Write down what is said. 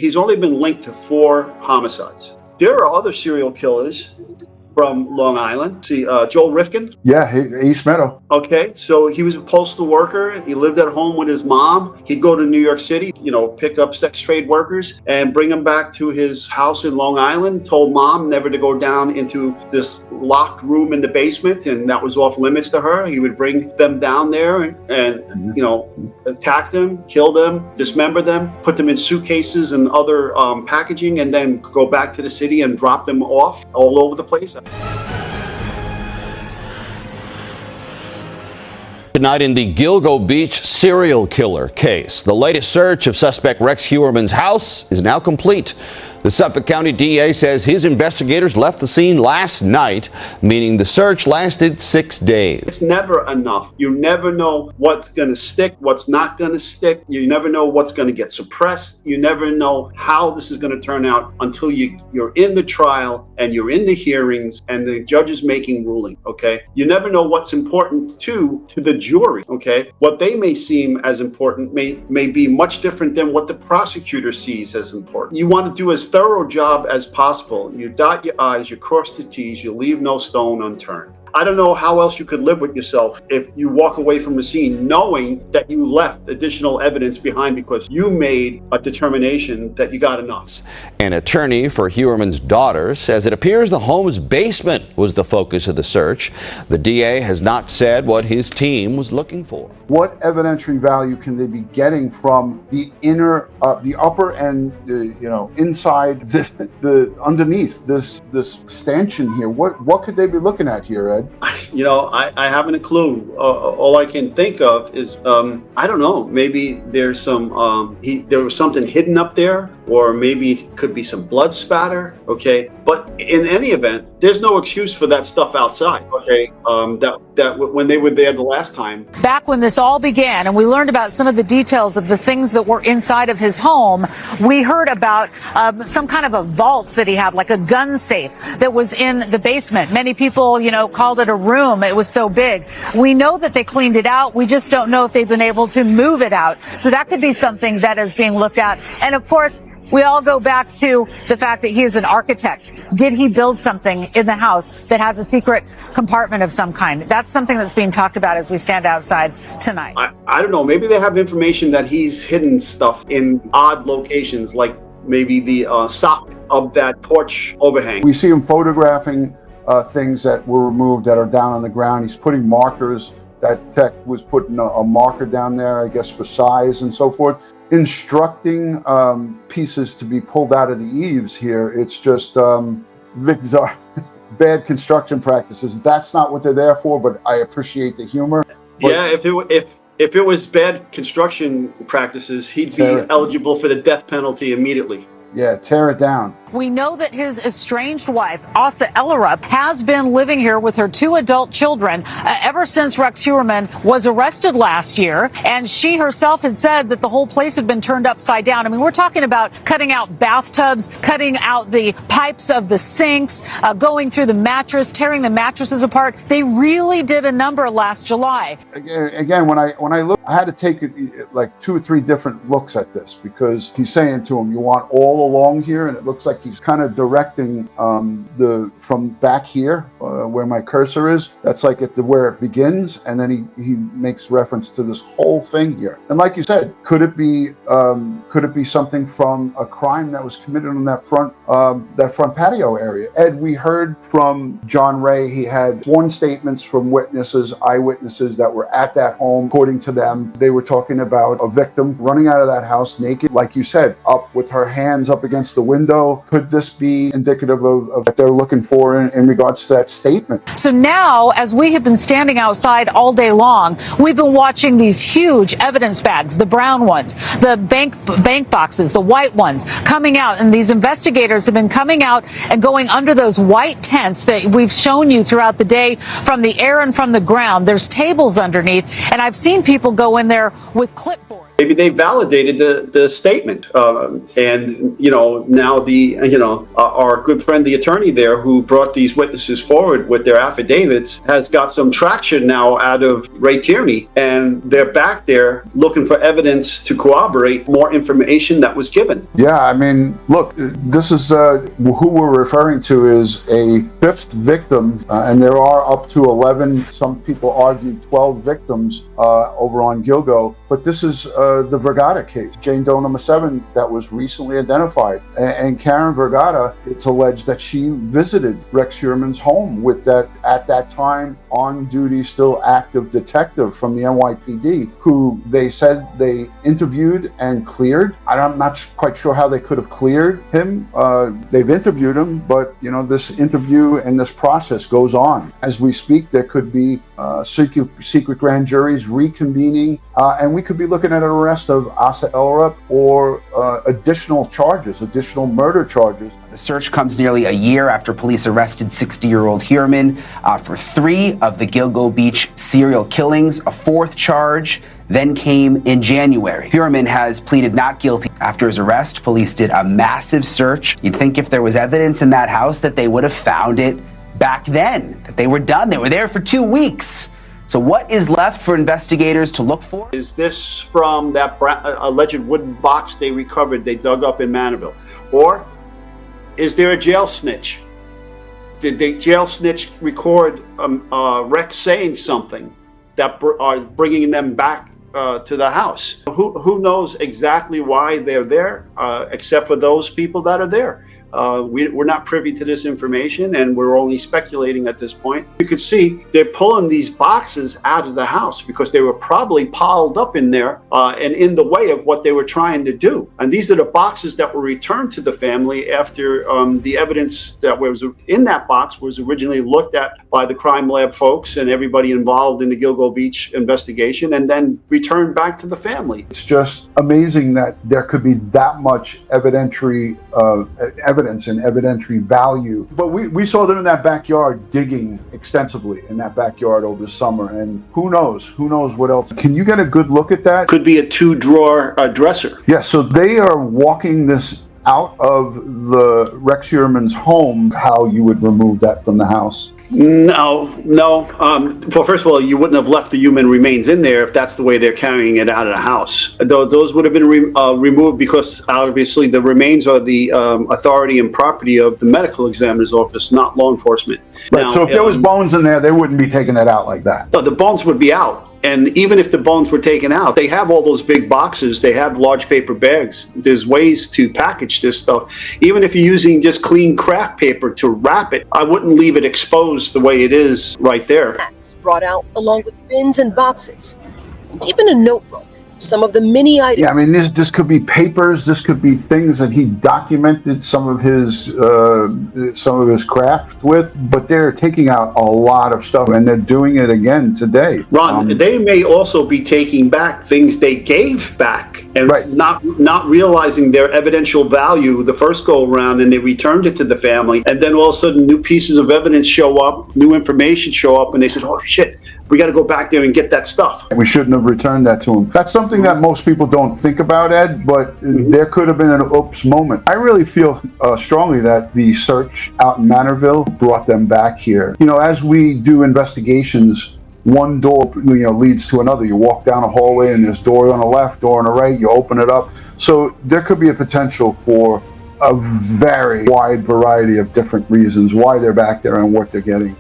He's only been linked to 4 homicides. There are other serial killers from Long Island. See, Joel Rifkin. Yeah, East Meadow. Okay, so he was a postal worker. He lived at home with his mom. He'd go to New York City, pick up sex trade workers and bring them back to his house in Long Island. Told mom never to go down into this locked room in the basement, and that was off limits to her. He would bring them down there and attack them, kill them, dismember them, put them in suitcases and other packaging, and then go back to the city and drop them off all over the place. Tonight in the Gilgo Beach serial killer case, the latest search of suspect Rex Heuermann's house is now complete. The Suffolk County DA says his investigators left the scene last night, meaning the search lasted 6 days. It's never enough. You never know what's going to stick, what's not going to stick. You never know what's going to get suppressed. You never know how this is going to turn out until you're in the trial and you're in the hearings and the judge is making ruling, okay? You never know what's important to the jury, okay? What they may seem as important may be much different than what the prosecutor sees as important. You want to do as thorough job as possible. You dot your I's, you cross the T's, you leave no stone unturned. I don't know how else you could live with yourself if you walk away from a scene knowing that you left additional evidence behind because you made a determination that you got enough. An attorney for Heuermann's daughter says it appears the home's basement was the focus of the search. The DA has not said what his team was looking for. What evidentiary value can they be getting from the the upper and inside the underneath this stanchion here? What could they be looking at here, Ed? I haven't a clue. All I can think of is I don't know. Maybe there's there was something hidden up there, or maybe it could be some blood spatter. Okay, but in any event, there's no excuse for that stuff outside. Okay, that when they were there the last time. Back when this all began, and we learned about some of the details of the things that were inside of his home, we heard about some kind of a vault that he had, like a gun safe that was in the basement. Many people, called it a room. It was so big. We know that they cleaned it out. We just don't know if they've been able to move it out. So that could be something that is being looked at. And of course, we all go back to the fact that he is an architect. Did he build something in the house that has a secret compartment of some kind? That's something that's being talked about as we stand outside tonight. I don't know. Maybe they have information that he's hidden stuff in odd locations, like maybe the socket of that porch overhang. We see him photographing things that were removed that are down on the ground. He's putting markers. That tech was putting a marker down there, I guess, for size and so forth. Instructing pieces to be pulled out of the eaves here. It's just bizarre, bad construction practices. That's not what they're there for, but I appreciate the humor. Yeah, if it was bad construction practices, he'd be eligible for the death penalty immediately. Yeah, tear it down. We know that his estranged wife, Asa Ellerup, has been living here with her 2 adult children ever since Rex Heuermann was arrested last year. And she herself had said that the whole place had been turned upside down. I mean, we're talking about cutting out bathtubs, cutting out the pipes of the sinks, going through the mattress, tearing the mattresses apart. They really did a number last July. Again, when I look, I had to take like 2 or 3 different looks at this, because he's saying to him, you want all along here, and it looks like he's kind of directing from back here where my cursor is. That's like where it begins, and then he makes reference to this whole thing here. And like you said, could it be something from a crime that was committed on that front patio area? Ed, we heard from John Ray. He had sworn statements from eyewitnesses that were at that home. According to them, they were talking about a victim running out of that house naked, like you said, up with her hands up against the window. Could this be indicative of what they're looking for in regards to that statement? So now, as we have been standing outside all day long, we've been watching these huge evidence bags, the brown ones, the bank boxes, the white ones, coming out. And these investigators have been coming out and going under those white tents that we've shown you throughout the day from the air and from the ground. There's tables underneath, and I've seen people go in there with clipboards. Maybe they validated the statement, and now our good friend, the attorney there, who brought these witnesses forward with their affidavits, has got some traction now out of Ray Tierney, and they're back there looking for evidence to corroborate more information that was given. Yeah, I mean, look, this is who we're referring to is a fifth victim, and there are up to 11. Some people argue 12 victims over on Gilgo, but this is the Vergata case, Jane Doe number 7, that was recently identified. And Karen Vergata, it's alleged that she visited Rex Heuermann's home with that, at that time, on duty, still active detective from the NYPD, who they said they interviewed and cleared. I'm not quite sure how they could have cleared him. They've interviewed him, but this interview and this process goes on. As we speak, there could be secret grand juries reconvening, and we could be looking at an arrest of Asa Elrup or additional murder charges. The search comes nearly a year after police arrested 60-year-old Heuermann for 3 of the Gilgo Beach serial killings. A 4th charge then came in January. Heuermann has pleaded not guilty. After his arrest, police did a massive search. You'd think if there was evidence in that house that they would have found it back then, that they were done. They were there for 2 weeks. So what is left for investigators to look for? Is this from that alleged wooden box they recovered, they dug up in Manorville? Or is there a jail snitch? Did the jail snitch record Rex saying something that are bringing them back to the house? Who knows exactly why they're there, except for those people that are there? We're not privy to this information, and we're only speculating at this point. You could see they're pulling these boxes out of the house because they were probably piled up in there and in the way of what they were trying to do. And these are the boxes that were returned to the family after the evidence that was in that box was originally looked at by the crime lab folks and everybody involved in the Gilgo Beach investigation, and then returned back to the family. It's just amazing that there could be that much evidence and evidentiary value. But we saw them in that backyard digging extensively in that backyard over the summer, and who knows what else. Can you get a good look at that? Could be a 2-drawer dresser. Yeah, so they are walking this out of the Rex Heuermann's home. How you would remove that from the house? No. Well, first of all, you wouldn't have left the human remains in there if that's the way they're carrying it out of the house. Those would have been removed because obviously the remains are the authority and property of the medical examiner's office, not law enforcement. Right. Now, so if there was bones in there, they wouldn't be taking that out like that. No, the bones would be out. And even if the bones were taken out, they have all those big boxes. They have large paper bags. There's ways to package this stuff. Even if you're using just clean craft paper to wrap it, I wouldn't leave it exposed the way it is right there. Brought out along with bins and boxes, and even a notebook. Some of the many items. Yeah, I mean, this could be papers. This could be things that he documented some of his craft with. But they're taking out a lot of stuff, and they're doing it again today. Ron, they may also be taking back things they gave back, and right. not realizing their evidential value the first go around, and they returned it to the family, and then all of a sudden new pieces of evidence show up, new information show up, and they said, "Oh shit, we got to go back there and get that stuff." We shouldn't have returned that to him. That's something that most people don't think about, Ed, but there could have been an oops moment. I really feel strongly that the search out in Manorville brought them back here. As we do investigations, one door leads to another. You walk down a hallway and there's door on the left, door on the right, you open it up. So there could be a potential for a very wide variety of different reasons why they're back there and what they're getting.